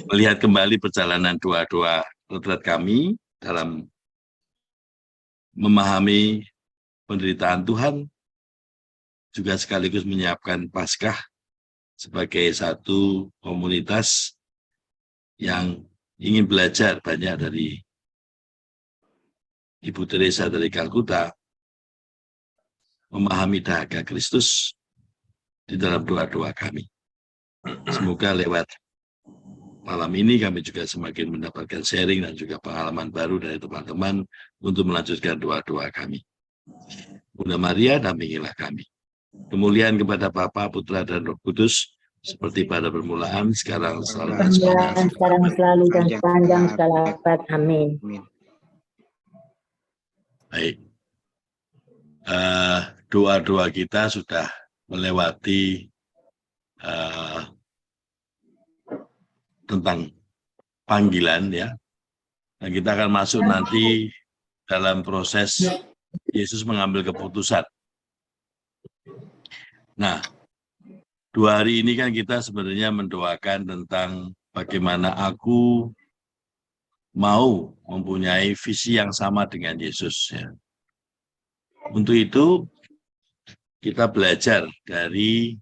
melihat kembali perjalanan doa-doa retret kami dalam memahami penderitaan Tuhan, juga sekaligus menyiapkan Paskah sebagai satu komunitas yang ingin belajar banyak dari Ibu Teresa dari Kalkuta, memahami dahaga Kristus di dalam doa-doa kami. Semoga lewat malam ini kami juga semakin mendapatkan sharing dan juga pengalaman baru dari teman-teman untuk melanjutkan doa-doa kami. Bunda Maria, dampingilah kami. Kemuliaan kepada Bapa, Putra, dan Roh Kudus, seperti pada permulaan, sekarang, selalu, dan sepanjang sekarang selalu dan sepanjang segala abad. Amin. Baik. Doa-doa kita sudah melewati tentang panggilan, ya. Dan kita akan masuk nanti dalam proses Yesus mengambil keputusan. Nah, 2 hari ini kan kita sebenarnya mendoakan tentang bagaimana aku mau mempunyai visi yang sama dengan Yesus, ya. Untuk itu kita belajar dari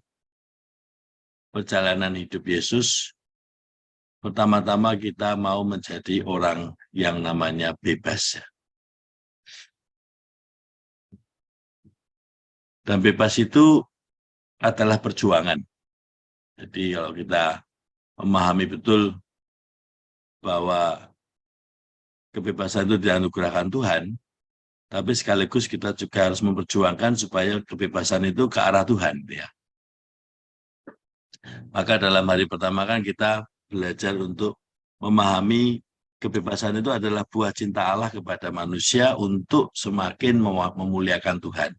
perjalanan hidup Yesus. Pertama-tama kita mau menjadi orang yang namanya bebas. Dan bebas itu adalah perjuangan. Jadi kalau kita memahami betul bahwa kebebasan itu dianugerahkan Tuhan, tapi sekaligus kita juga harus memperjuangkan supaya kebebasan itu ke arah Tuhan, ya. Maka dalam hari pertama kan kita belajar untuk memahami kebebasan itu adalah buah cinta Allah kepada manusia untuk semakin memuliakan Tuhan.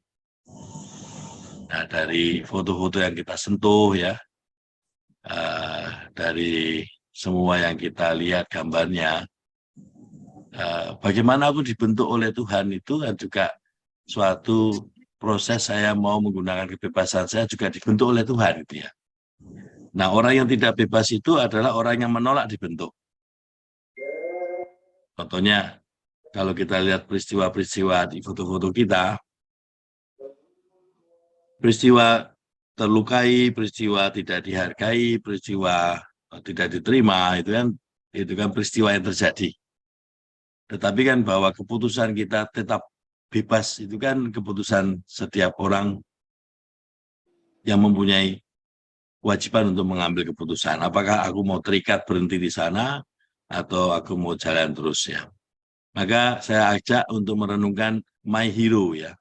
Nah, dari foto-foto yang kita sentuh, ya, dari semua yang kita lihat gambarnya, bagaimana aku dibentuk oleh Tuhan itu kan juga suatu proses. Saya mau menggunakan kebebasan saya juga dibentuk oleh Tuhan, gitu, ya. Nah, orang yang tidak bebas itu adalah orang yang menolak dibentuk. Contohnya, kalau kita lihat peristiwa-peristiwa di foto-foto kita, peristiwa terlukai, peristiwa tidak dihargai, peristiwa tidak diterima, itu kan peristiwa yang terjadi. Tetapi kan bahwa keputusan kita tetap bebas itu kan keputusan setiap orang yang mempunyai kewajiban untuk mengambil keputusan. Apakah aku mau terikat berhenti di sana atau aku mau jalan terus, ya. Maka saya ajak untuk merenungkan My Hero, ya.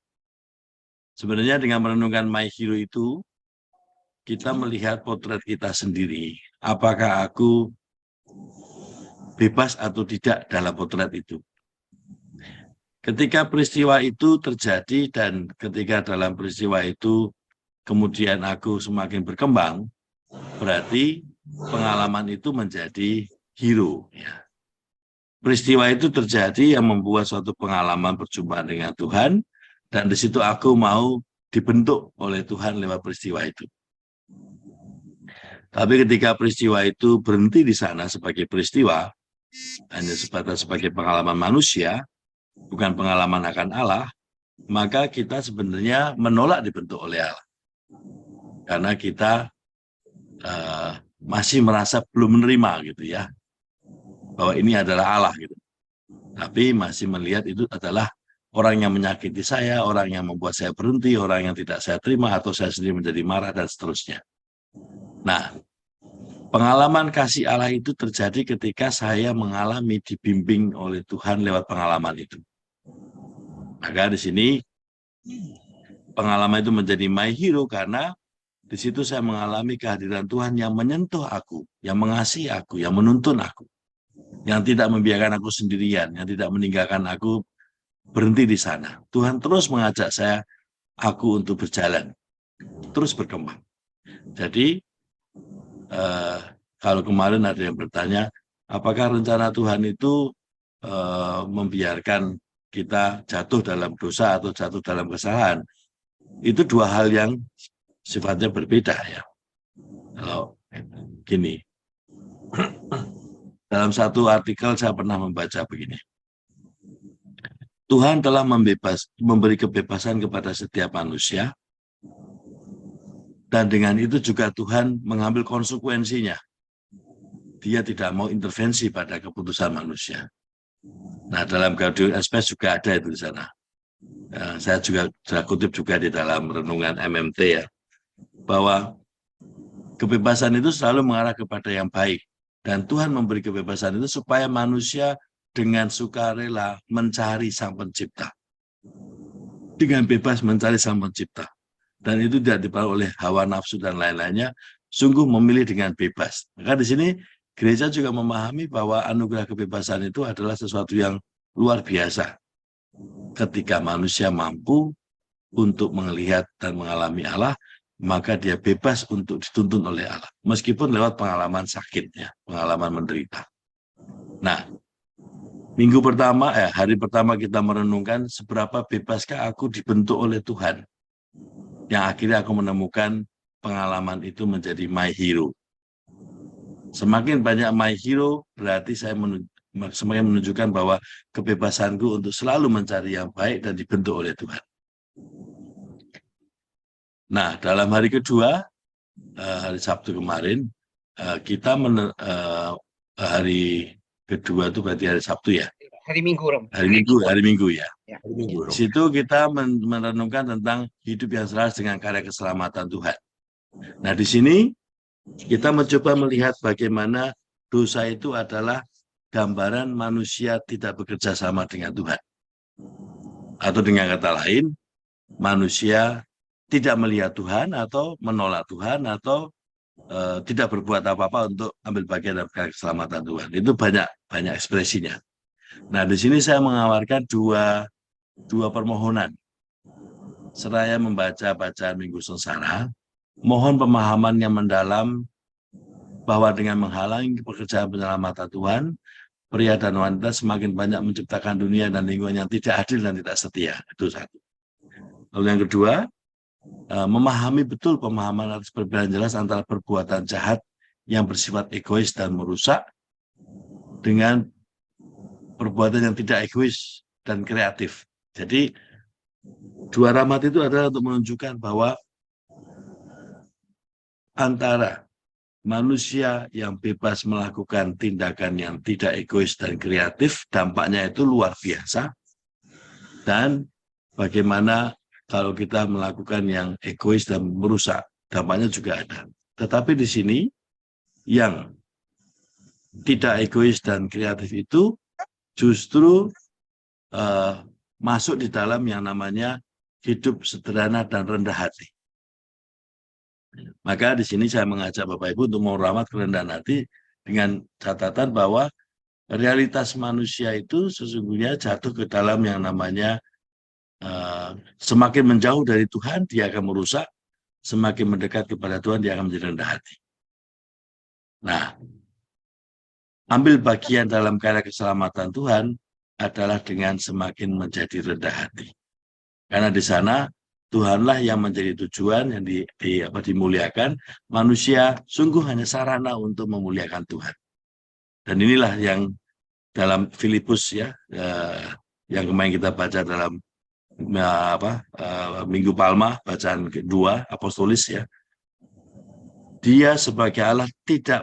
Sebenarnya dengan merenungkan My Hero itu kita melihat potret kita sendiri. Apakah aku bebas atau tidak dalam potret itu. Ketika peristiwa itu terjadi dan ketika dalam peristiwa itu kemudian aku semakin berkembang, berarti pengalaman itu menjadi hero, ya. Peristiwa itu terjadi yang membuat suatu pengalaman perjumpaan dengan Tuhan, dan di situ aku mau dibentuk oleh Tuhan lewat peristiwa itu. Tapi ketika peristiwa itu berhenti di sana sebagai peristiwa, hanya sebatas sebagai pengalaman manusia, bukan pengalaman akan Allah, maka kita sebenarnya menolak dibentuk oleh Allah. Karena kita masih merasa belum menerima, gitu, ya, bahwa ini adalah Allah, gitu. Tapi masih melihat itu adalah orang yang menyakiti saya, orang yang membuat saya berhenti, orang yang tidak saya terima, atau saya sendiri menjadi marah, dan seterusnya. Nah, pengalaman kasih Allah itu terjadi ketika saya mengalami dibimbing oleh Tuhan lewat pengalaman itu. Maka di sini pengalaman itu menjadi my hero karena di situ saya mengalami kehadiran Tuhan yang menyentuh aku, yang mengasihi aku, yang menuntun aku, yang tidak membiarkan aku sendirian, yang tidak meninggalkan aku berhenti di sana. Tuhan terus mengajak aku untuk berjalan, terus berkembang. Jadi kalau kemarin ada yang bertanya, apakah rencana Tuhan itu membiarkan kita jatuh dalam dosa atau jatuh dalam kesalahan? Itu dua hal yang sifatnya berbeda, ya. Kalau gini, Dalam satu artikel saya pernah membaca begini. Tuhan telah memberi kebebasan kepada setiap manusia, dan dengan itu juga Tuhan mengambil konsekuensinya. Dia tidak mau intervensi pada keputusan manusia. Nah, dalam Gaudium et Spes juga ada itu di sana. Saya juga kutip juga di dalam renungan MMT ya, bahwa kebebasan itu selalu mengarah kepada yang baik. Dan Tuhan memberi kebebasan itu supaya manusia dengan sukarela mencari Sang Pencipta. Dengan bebas mencari Sang Pencipta. Dan itu tidak dipengaruhi oleh hawa nafsu dan lain-lainnya, sungguh memilih dengan bebas. Maka di sini gereja juga memahami bahwa anugerah kebebasan itu adalah sesuatu yang luar biasa. Ketika manusia mampu untuk melihat dan mengalami Allah, maka dia bebas untuk dituntun oleh Allah, meskipun lewat pengalaman sakitnya, pengalaman menderita. Nah, hari pertama kita merenungkan seberapa bebaskah aku dibentuk oleh Tuhan, yang akhirnya aku menemukan pengalaman itu menjadi my hero. Semakin banyak my hero, berarti saya semakin menunjukkan bahwa kebebasanku untuk selalu mencari yang baik dan dibentuk oleh Tuhan. Nah, dalam hari kedua, hari Sabtu kemarin, kita hari kedua itu berarti hari Sabtu ya? Hari Minggu, Rom. Hari Minggu ya. Di situ kita merenungkan tentang hidup yang selaras dengan karya keselamatan Tuhan. Nah, di sini kita mencoba melihat bagaimana dosa itu adalah gambaran manusia tidak bekerja sama dengan Tuhan. Atau dengan kata lain, manusia tidak melihat Tuhan atau menolak Tuhan atau tidak berbuat apa-apa untuk ambil bagian dalam keselamatan Tuhan. Itu banyak ekspresinya. Nah, di sini saya mengawarkan dua permohonan. Seraya membaca bacaan Minggu Sengsara, mohon pemahaman yang mendalam bahwa dengan menghalangi pekerjaan penyelamatan Tuhan, pria dan wanita semakin banyak menciptakan dunia dan lingkungan yang tidak adil dan tidak setia. Itu satu. Lalu yang kedua, memahami betul pemahaman atas perbedaan jelas antara perbuatan jahat yang bersifat egois dan merusak dengan perbuatan yang tidak egois dan kreatif. Jadi dua rahmat itu adalah untuk menunjukkan bahwa antara manusia yang bebas melakukan tindakan yang tidak egois dan kreatif, dampaknya itu luar biasa. Dan bagaimana kalau kita melakukan yang egois dan merusak, dampaknya juga ada. Tetapi di sini yang tidak egois dan kreatif itu justru masuk di dalam yang namanya hidup sederhana dan rendah hati. Maka di sini saya mengajak Bapak Ibu untuk merawat kerendahan hati dengan catatan bahwa realitas manusia itu sesungguhnya jatuh ke dalam yang namanya semakin menjauh dari Tuhan, dia akan merusak. Semakin mendekat kepada Tuhan, dia akan menjadi rendah hati. Nah, ambil bagian dalam karya keselamatan Tuhan adalah dengan semakin menjadi rendah hati. Karena di sana Tuhanlah yang menjadi tujuan, yang dimuliakan. Manusia sungguh hanya sarana untuk memuliakan Tuhan. Dan inilah yang dalam Filipus ya, yang kemarin kita baca dalam Minggu Palma, bacaan kedua apostolis ya, dia sebagai Allah tidak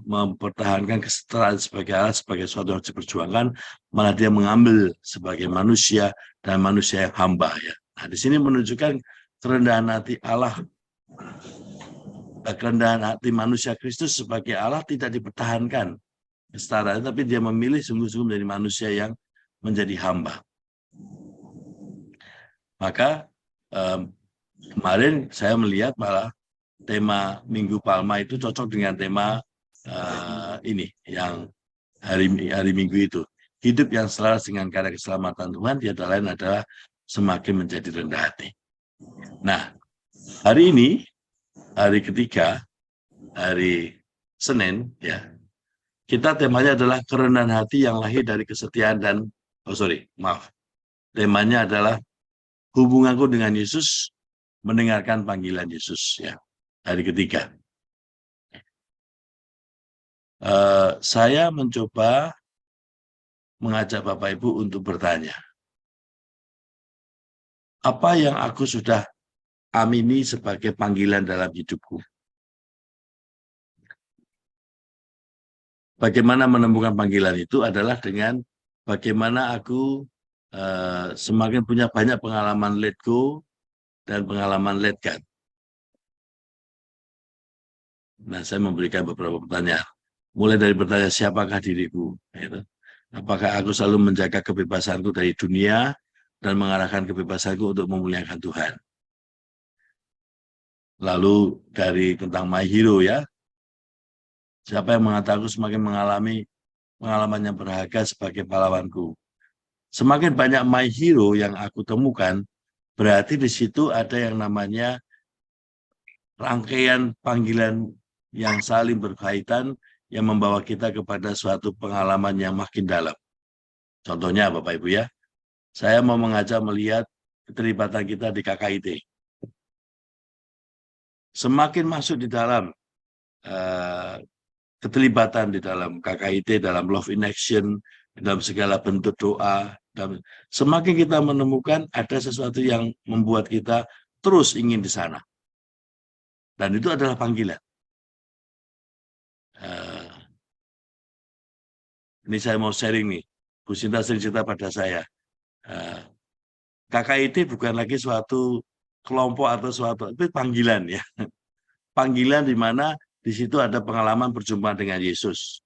mempertahankan kesetaraan sebagai Allah sebagai sesuatu yang diperjuangkan, malah dia mengambil sebagai manusia dan manusia yang hamba ya. Nah, di sini menunjukkan kerendahan hati Allah, kerendahan hati manusia Kristus sebagai Allah tidak dipertahankan kesetaraan, tapi dia memilih sungguh-sungguh menjadi manusia yang menjadi hamba. Maka kemarin saya melihat malah tema Minggu Palma itu cocok dengan tema ini yang hari Minggu itu. Hidup yang selaras dengan karya keselamatan Tuhan, tiada lain adalah semakin menjadi rendah hati. Nah, hari ini, hari ketiga, hari Senin, ya, kita temanya adalah kerendahan hati yang lahir dari kesetiaan dan, temanya adalah hubunganku dengan Yesus, mendengarkan panggilan Yesus ya, hari ketiga. Saya mencoba mengajak Bapak Ibu untuk bertanya, apa yang aku sudah amini sebagai panggilan dalam hidupku? Bagaimana menemukan panggilan itu adalah dengan bagaimana aku semakin punya banyak pengalaman let go dan pengalaman let God. Nah, saya memberikan beberapa pertanyaan. Mulai dari bertanya, siapakah diriku? Gitu. Apakah aku selalu menjaga kebebasanku dari dunia dan mengarahkan kebebasanku untuk memuliakan Tuhan? Lalu dari tentang my hero ya, siapa yang mengatakan aku semakin mengalami pengalaman yang berharga sebagai pahlawanku? Semakin banyak my hero yang aku temukan, berarti di situ ada yang namanya rangkaian panggilan yang saling berkaitan yang membawa kita kepada suatu pengalaman yang makin dalam. Contohnya Bapak Ibu ya, saya mau mengajak melihat keterlibatan kita di KKIT. Semakin masuk di dalam keterlibatan di dalam KKIT, dalam Love in Action, dalam segala bentuk doa, dan semakin kita menemukan ada sesuatu yang membuat kita terus ingin di sana. Dan itu adalah panggilan. Ini saya mau sharing nih. Bu Sinta sering cerita pada saya. KKIT bukan lagi suatu kelompok atau suatu, itu panggilan ya. Panggilan di mana di situ ada pengalaman berjumpa dengan Yesus.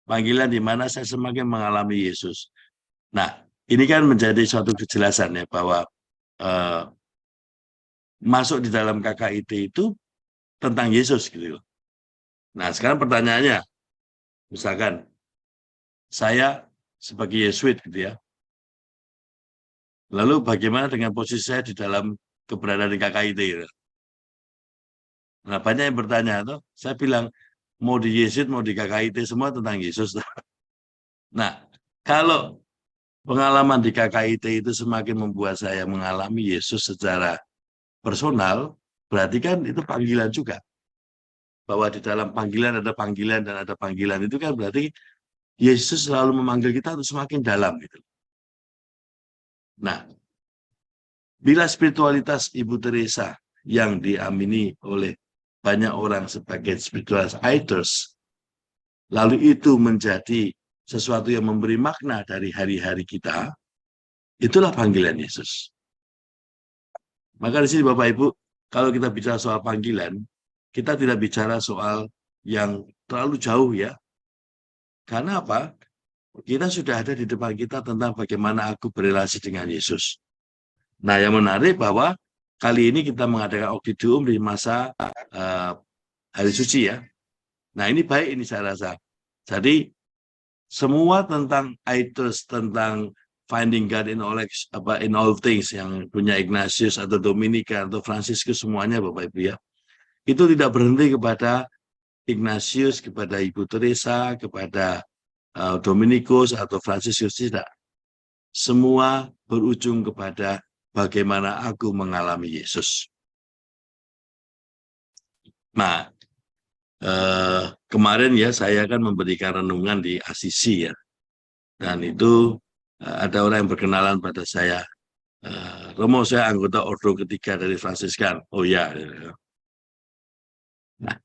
Panggilan di mana saya semakin mengalami Yesus. Nah, ini kan menjadi suatu kejelasan ya bahwa masuk di dalam KKIT itu tentang Yesus gitu. Nah, sekarang pertanyaannya, misalkan saya sebagai Yesuit gitu ya. Lalu bagaimana dengan posisi saya di dalam keberadaan di KKIT gitu. Nah, banyak yang bertanya tuh, saya bilang mau di Yesuit, mau di KKIT semua tentang Yesus. Nah, kalau pengalaman di KKIT itu semakin membuat saya mengalami Yesus secara personal, berarti kan itu panggilan juga. Bahwa di dalam panggilan ada panggilan dan ada panggilan itu kan berarti Yesus selalu memanggil kita untuk semakin dalam gitu. Nah, bila spiritualitas Ibu Teresa yang diamini oleh banyak orang sebagai spiritual idols, lalu itu menjadi sesuatu yang memberi makna dari hari-hari kita, itulah panggilan Yesus. Maka di sini Bapak Ibu, kalau kita bicara soal panggilan, kita tidak bicara soal yang terlalu jauh ya. Karena apa? Kita sudah ada di depan kita tentang bagaimana aku berrelasi dengan Yesus. Nah, yang menarik bahwa kali ini kita mengadakan Oksidium di masa hari suci ya. Nah, ini baik ini saya rasa. Jadi, semua tentang idols, tentang finding God in all things yang punya Ignatius atau Dominika atau Franciscus semuanya Bapak Ibu ya. Itu tidak berhenti kepada Ignatius, kepada Ibu Teresa, kepada Dominikus atau Franciscus, tidak. Semua berujung kepada bagaimana aku mengalami Yesus. Nah, kemarin ya saya kan memberikan renungan di Asisi ya. Dan itu ada orang yang berkenalan pada saya. Romo, saya anggota Ordo ketiga dari Fransiskan. Oh ya. Nah,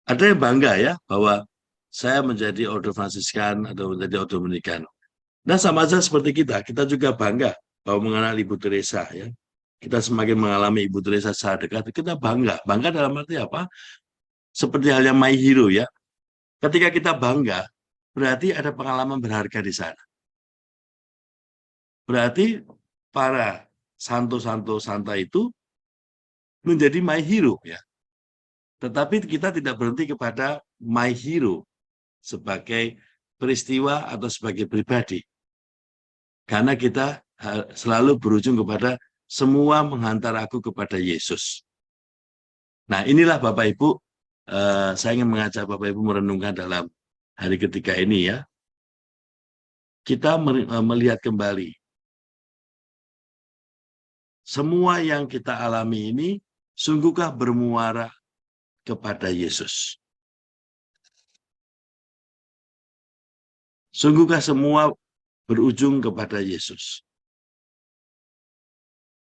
ada yang bangga ya bahwa saya menjadi Ordo Fransiskan atau menjadi Ordo Dominikan. Nah, sama saja seperti kita juga bangga bahwa mengenal Ibu Teresa ya. Kita semakin mengalami Ibu Teresa secara dekat, kita bangga. Bangga dalam arti apa? Seperti halnya my hero ya. Ketika kita bangga, berarti ada pengalaman berharga di sana. Berarti para santo-santo santa itu menjadi my hero ya. Tetapi kita tidak berhenti kepada my hero sebagai peristiwa atau sebagai pribadi. Karena kita selalu berujung kepada semua menghantar aku kepada Yesus. Nah, inilah Bapak Ibu, saya ingin mengajak Bapak Ibu merenungkan dalam hari ketiga ini ya. Kita melihat kembali semua yang kita alami ini sungguhkah bermuara kepada Yesus. Sungguhkah semua berujung kepada Yesus?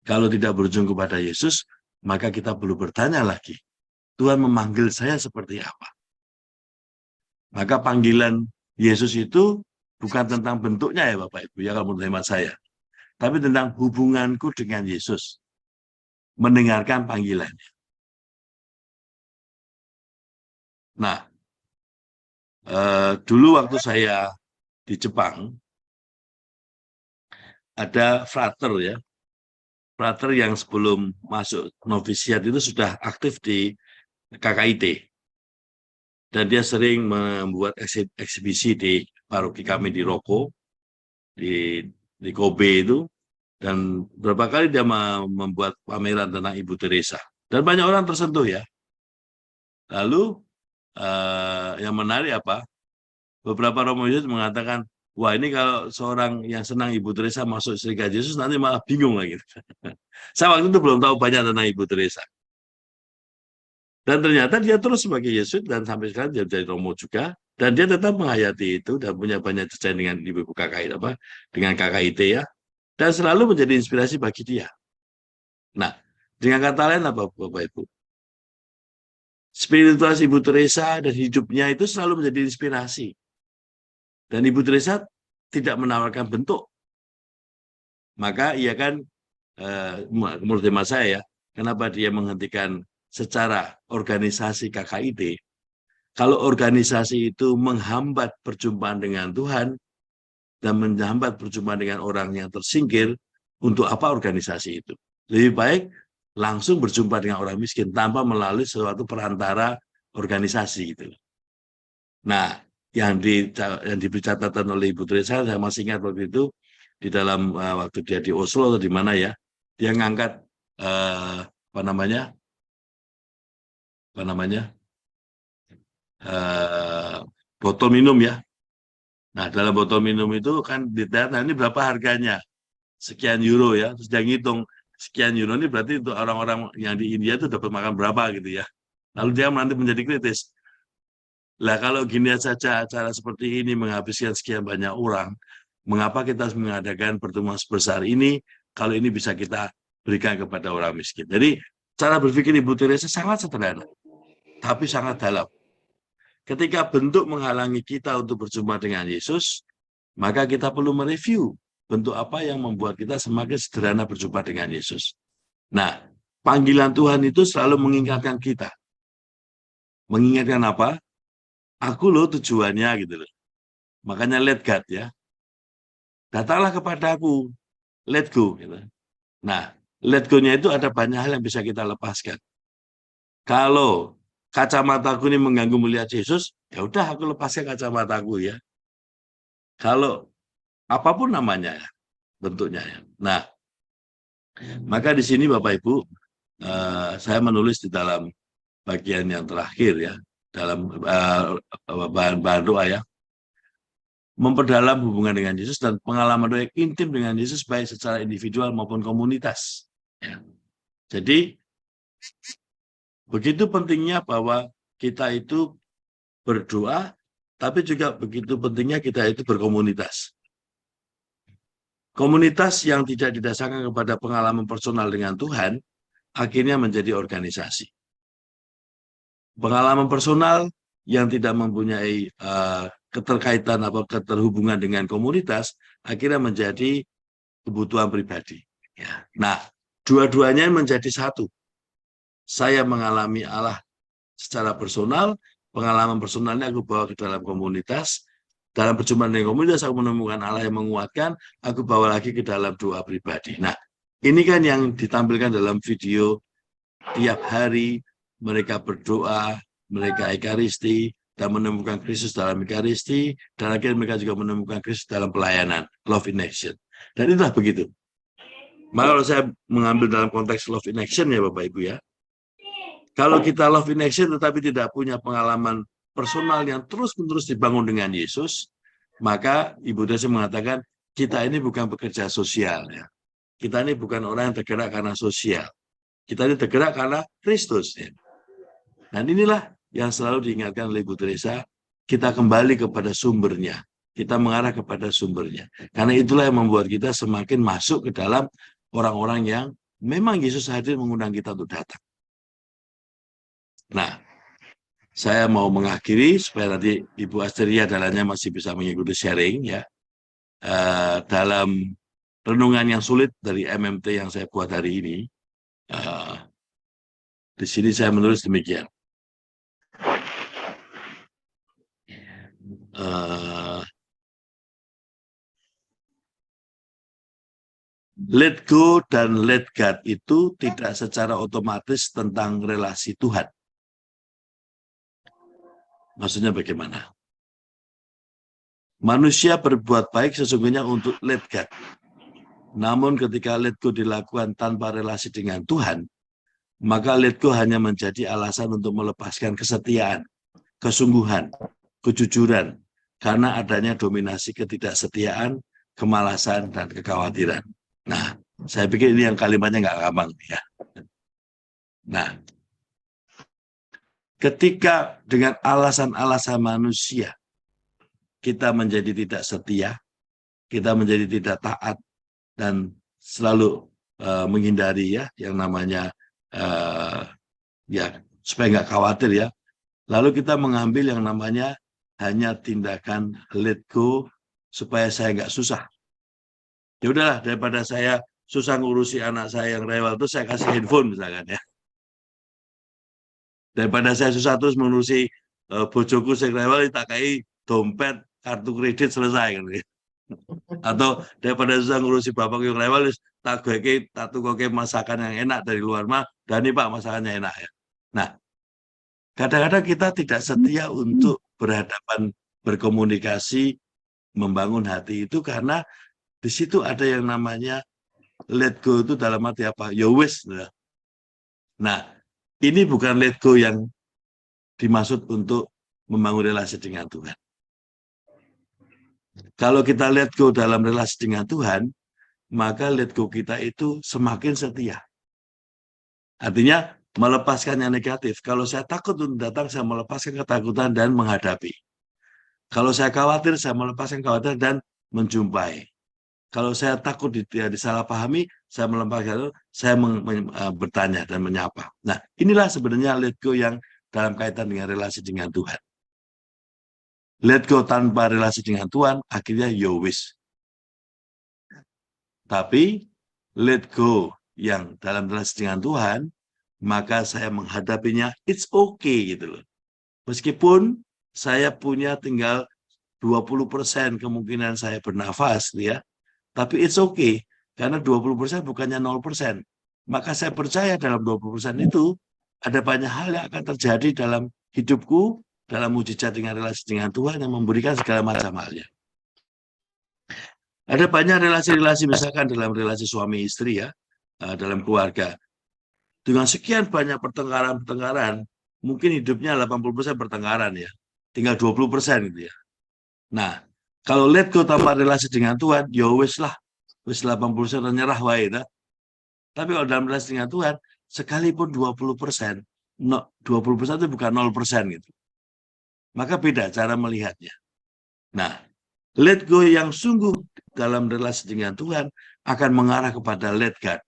Kalau tidak berujung kepada Yesus, maka kita perlu bertanya lagi, Tuhan memanggil saya seperti apa? Maka panggilan Yesus itu bukan tentang bentuknya ya Bapak Ibu, ya kalau menurut hemat saya. Tapi tentang hubunganku dengan Yesus. Mendengarkan panggilannya. Nah, dulu waktu saya di Jepang, ada frater ya. Frater yang sebelum masuk novisiat itu sudah aktif di KKIT. Dan dia sering membuat eksibisi di paroki kami di Roko, di Kobe itu. Dan beberapa kali dia membuat pameran tentang Ibu Teresa. Dan banyak orang tersentuh ya. Lalu yang menarik apa? Beberapa Romo Yesus mengatakan, wah ini kalau seorang yang senang Ibu Teresa masuk Serikat Yesus nanti malah bingung lagi. Saya waktu itu belum tahu banyak tentang Ibu Teresa. Dan ternyata dia terus sebagai Yesus dan sampai sekarang dia jadi Romo juga. Dan dia tetap menghayati itu dan punya banyak jejaring dengan Ibu KKIT dengan KKIT ya. Dan selalu menjadi inspirasi bagi dia. Nah, dengan kata lain apa Bapak Ibu? Spiritualitas Ibu Teresa dan hidupnya itu selalu menjadi inspirasi. Dan Ibu Teresa tidak menawarkan bentuk. Maka ia kan, menurut hemat saya ya, kenapa dia menghentikan secara organisasi KKIT? Kalau organisasi itu menghambat perjumpaan dengan Tuhan dan menghambat perjumpaan dengan orang yang tersingkir, untuk apa organisasi itu? Lebih baik langsung berjumpa dengan orang miskin tanpa melalui suatu perantara organisasi gitu. Nah, yang diberi catatan oleh Ibu Teresa, saya masih ingat waktu itu di dalam waktu dia di Oslo atau di mana ya, dia ngangkat apa namanya botol minum ya. Nah, dalam botol minum itu kan dilihat, nah ini berapa harganya? Sekian euro ya. Terus dia ngitung sekian euro ini berarti untuk orang-orang yang di India itu dapat makan berapa gitu ya. Lalu dia nanti menjadi kritis. Lah kalau gini saja acara seperti ini menghabiskan sekian banyak orang, mengapa kita harus mengadakan pertemuan sebesar ini kalau ini bisa kita berikan kepada orang miskin? Jadi cara berpikir Ibu Teresa sangat sederhana, tapi sangat dalam. Ketika bentuk menghalangi kita untuk berjumpa dengan Yesus, maka kita perlu mereview bentuk apa yang membuat kita semakin sederhana berjumpa dengan Yesus. Nah, panggilan Tuhan itu selalu mengingatkan kita. Mengingatkan apa? Aku loh tujuannya gitu loh. Makanya let God ya. Datanglah kepadaku, let go. Gitu. Nah, let go-nya itu ada banyak hal yang bisa kita lepaskan. Kalau kacamataku ini mengganggu melihat Yesus, ya udah aku lepaskan kacamataku ya. Kalau apapun namanya, bentuknya ya. Nah, maka di sini Bapak Ibu, saya menulis di dalam bagian yang terakhir ya, dalam bahan doa ya, memperdalam hubungan dengan Yesus dan pengalaman doa yang intim dengan Yesus baik secara individual maupun komunitas. Ya. Jadi begitu pentingnya bahwa kita itu berdoa, tapi juga begitu pentingnya kita itu berkomunitas. Komunitas yang tidak didasarkan kepada pengalaman personal dengan Tuhan, akhirnya menjadi organisasi. Pengalaman personal yang tidak mempunyai keterkaitan atau keterhubungan dengan komunitas, akhirnya menjadi kebutuhan pribadi. Ya. Nah, dua-duanya menjadi satu. Saya mengalami Allah secara personal, pengalaman personalnya aku bawa ke dalam komunitas, dalam perjumpaan dengan komunitas aku menemukan Allah yang menguatkan, aku bawa lagi ke dalam doa pribadi. Nah, ini kan yang ditampilkan dalam video tiap hari mereka berdoa, mereka ekaristi, dan menemukan Kristus dalam ekaristi, dan akhirnya mereka juga menemukan Kristus dalam pelayanan, love in action. Dan itulah begitu. Maka kalau saya mengambil dalam konteks love in action ya Bapak Ibu ya, kalau kita love in action tetapi tidak punya pengalaman personal yang terus-menerus dibangun dengan Yesus, maka Ibu Teresa mengatakan kita ini bukan pekerja sosial ya. Kita ini bukan orang yang tergerak karena sosial. Kita ini tergerak karena Kristus. Ya. Dan inilah yang selalu diingatkan oleh Ibu Teresa, kita kembali kepada sumbernya. kita mengarah kepada sumbernya. Karena itulah yang membuat kita semakin masuk ke dalam orang-orang yang memang Yesus hadir mengundang kita untuk datang. Nah, saya mau mengakhiri supaya nanti Ibu Asteria dalanya masih bisa mengikuti sharing ya. Dalam renungan yang sulit dari MMT yang saya buat hari ini, di sini saya menulis demikian. Let go dan let God itu tidak secara otomatis tentang relasi Tuhan. Maksudnya bagaimana? Manusia berbuat baik sesungguhnya untuk let God. Namun ketika let go dilakukan tanpa relasi dengan Tuhan, maka let go hanya menjadi alasan untuk melepaskan kesetiaan, kesungguhan, kejujuran, karena adanya dominasi ketidaksetiaan, kemalasan, dan kekhawatiran. Nah, saya pikir ini yang kalimatnya nggak gampang ya. Nah, ketika dengan alasan-alasan manusia kita menjadi tidak setia, kita menjadi tidak taat, dan selalu menghindari ya yang namanya ya supaya nggak khawatir ya. Lalu kita mengambil yang namanya hanya tindakan let go supaya saya nggak susah. Ya udahlah, daripada saya susah ngurusi anak saya yang rewel itu saya kasih handphone misalkan ya. Daripada saya susah terus mengurusi bojoku yang rewel, tak kayak dompet, kartu kredit selesai kan. Atau daripada susah ngurusi bapak yang rewel, tak tukoke masakan yang enak dari luar mah, dan ini Pak masakannya enak ya. Nah, kadang-kadang kita tidak setia untuk berhadapan, berkomunikasi, membangun hati itu karena di situ ada yang namanya let go itu dalam arti apa? Ya wis. Nah, ini bukan let go yang dimaksud untuk membangun relasi dengan Tuhan. Kalau kita let go dalam relasi dengan Tuhan, maka let go kita itu semakin setia. Artinya melepaskan yang negatif. Kalau saya takut untuk datang, saya melepaskan ketakutan dan menghadapi. Kalau saya khawatir, saya melepaskan kekhawatiran dan menjumpai. Kalau saya takut disalahpahami, saya melepaskan, saya bertanya dan menyapa. Nah, inilah sebenarnya let go yang dalam kaitan dengan relasi dengan Tuhan. Let go tanpa relasi dengan Tuhan, akhirnya yo wish. Tapi let go yang dalam relasi dengan Tuhan, maka saya menghadapinya, it's okay gitu loh. Meskipun saya punya tinggal 20% kemungkinan saya bernafas, ya, tapi it's okay, karena 20% bukannya 0%. Maka saya percaya dalam 20% itu, ada banyak hal yang akan terjadi dalam hidupku, dalam mujizat dengan relasi dengan Tuhan yang memberikan segala macam halnya. Ada banyak relasi-relasi, misalkan dalam relasi suami istri ya, dalam keluarga. Dengan sekian banyak pertengkaran, mungkin hidupnya 80% pertengkaran ya, tinggal 20% gitu ya. Nah, kalau let go tanpa relasi dengan Tuhan, ya wis lah, wis 80% nyerah wae. Tapi kalau dalam relasi dengan Tuhan, sekalipun 20%, 20% itu bukan 0% gitu. Maka beda cara melihatnya. Nah, let go yang sungguh dalam relasi dengan Tuhan akan mengarah kepada let God,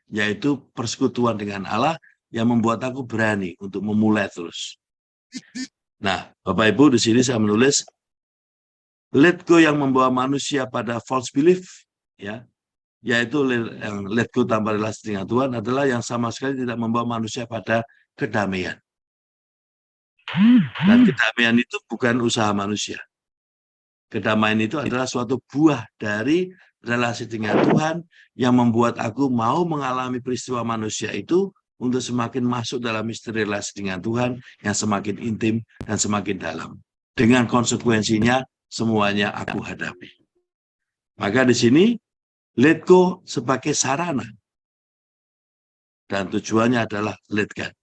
yaitu persekutuan dengan Allah yang membuat aku berani untuk memulai terus. Nah, Bapak Ibu, di sini saya menulis let go yang membawa manusia pada false belief, ya, yaitu yang let go tanpa relasi dengan Tuhan adalah yang sama sekali tidak membawa manusia pada kedamaian. Dan kedamaian itu bukan usaha manusia. Kedamaian itu adalah suatu buah dari relasi dengan Tuhan yang membuat aku mau mengalami peristiwa manusia itu untuk semakin masuk dalam misteri relasi dengan Tuhan yang semakin intim dan semakin dalam. Dengan konsekuensinya semuanya aku hadapi. Maka di sini let go sebagai sarana dan tujuannya adalah let God.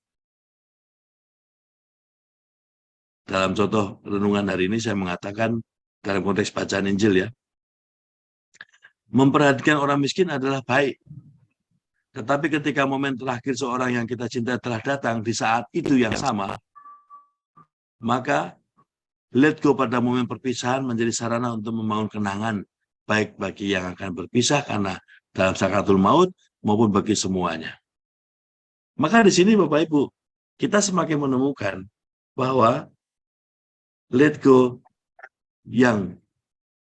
Dalam contoh renungan hari ini saya mengatakan dalam konteks bacaan Injil ya, memperhatikan orang miskin adalah baik. Tetapi ketika momen terakhir seorang yang kita cinta telah datang di saat itu yang sama, maka let go pada momen perpisahan menjadi sarana untuk membangun kenangan, baik bagi yang akan berpisah karena dalam sakaratul maut maupun bagi semuanya. Maka di sini Bapak Ibu, kita semakin menemukan bahwa let go yang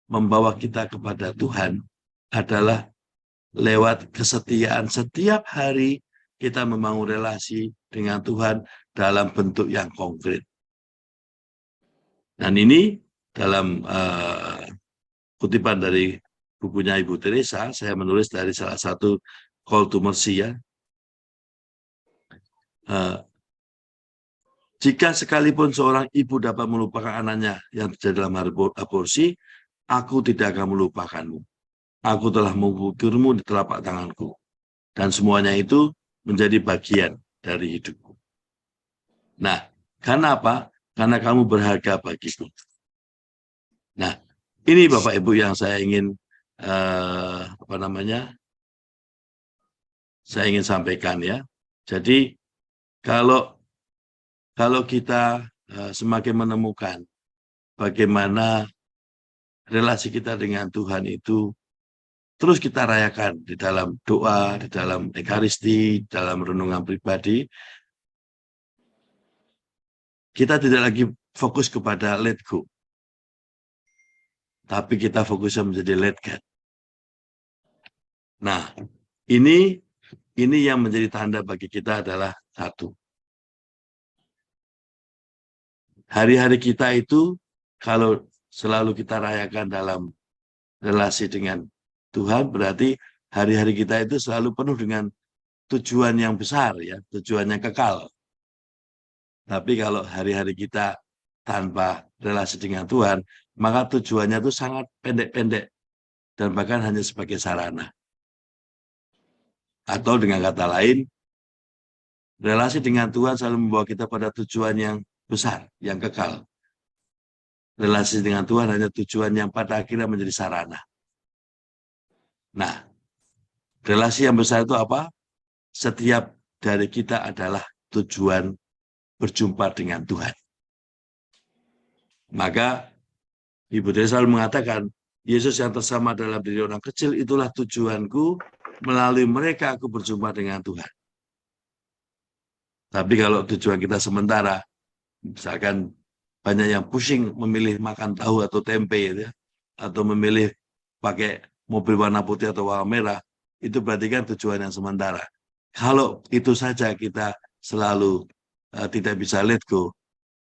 membawa kita kepada Tuhan adalah lewat kesetiaan setiap hari kita membangun relasi dengan Tuhan dalam bentuk yang konkret. Dan ini dalam kutipan dari bukunya Ibu Teresa, saya menulis dari salah satu Call to Mercy ya. Jika sekalipun seorang ibu dapat melupakan anaknya yang terjadi dalam aborsi, aku tidak akan melupakanmu. Aku telah mengukirmu di telapak tanganku. Dan semuanya itu menjadi bagian dari hidupku. Nah, karena apa? Karena kamu berharga bagiku. Nah, ini Bapak Ibu yang saya ingin saya ingin sampaikan ya. Jadi kalau kita semakin menemukan bagaimana relasi kita dengan Tuhan itu terus kita rayakan di dalam doa, di dalam ekaristi, dalam renungan pribadi, kita tidak lagi fokus kepada let go, tapi kita fokusnya menjadi let God. Nah, ini yang menjadi tanda bagi kita adalah satu. Hari-hari kita itu kalau selalu kita rayakan dalam relasi dengan Tuhan, berarti hari-hari kita itu selalu penuh dengan tujuan yang besar ya, tujuan yang kekal. Tapi kalau hari-hari kita tanpa relasi dengan Tuhan, maka tujuannya itu sangat pendek-pendek dan bahkan hanya sebagai sarana. Atau dengan kata lain, relasi dengan Tuhan selalu membawa kita pada tujuan yang besar, yang kekal. Relasi dengan Tuhan hanya tujuan yang pada akhirnya menjadi sarana. Nah, relasi yang besar itu apa? Setiap dari kita adalah tujuan berjumpa dengan Tuhan. Maka Ibu Teresa selalu mengatakan, Yesus yang tersama dalam diri orang kecil itulah tujuanku, melalui mereka aku berjumpa dengan Tuhan. Tapi kalau tujuan kita sementara, misalkan banyak yang pusing memilih makan tahu atau tempe, ya, atau memilih pakai mobil warna putih atau warna merah, itu berarti kan tujuan yang sementara. Kalau itu saja kita selalu tidak bisa let go,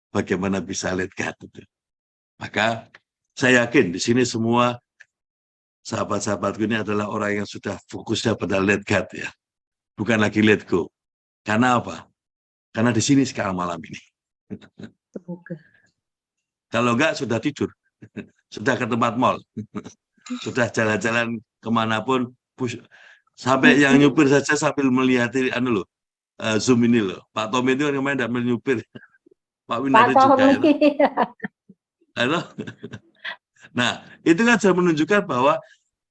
bagaimana bisa let God? Maka saya yakin di sini semua sahabat-sahabatku ini adalah orang yang sudah fokusnya pada let God ya, bukan lagi let go. Karena apa? Karena di sini sekarang malam ini. Kalau enggak sudah tidur, sudah ke tempat mall, sudah jalan-jalan kemanapun, sampai yang nyupir saja sambil melihat Zoom ini loh. Pak Tommy itu kan kemarin tidak menyupir, Pak Winardi juga ya. Halo? Nah, itu kan sudah menunjukkan bahwa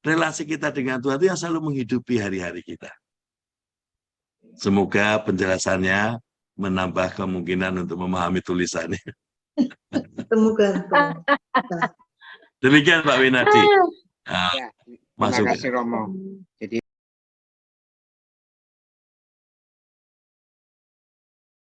relasi kita dengan Tuhan itu yang selalu menghidupi hari-hari kita. Semoga penjelasannya menambah kemungkinan untuk memahami tulisannya. Semoga. Demikian Pak Winardi. Ya, terima kasih Romo. Jadi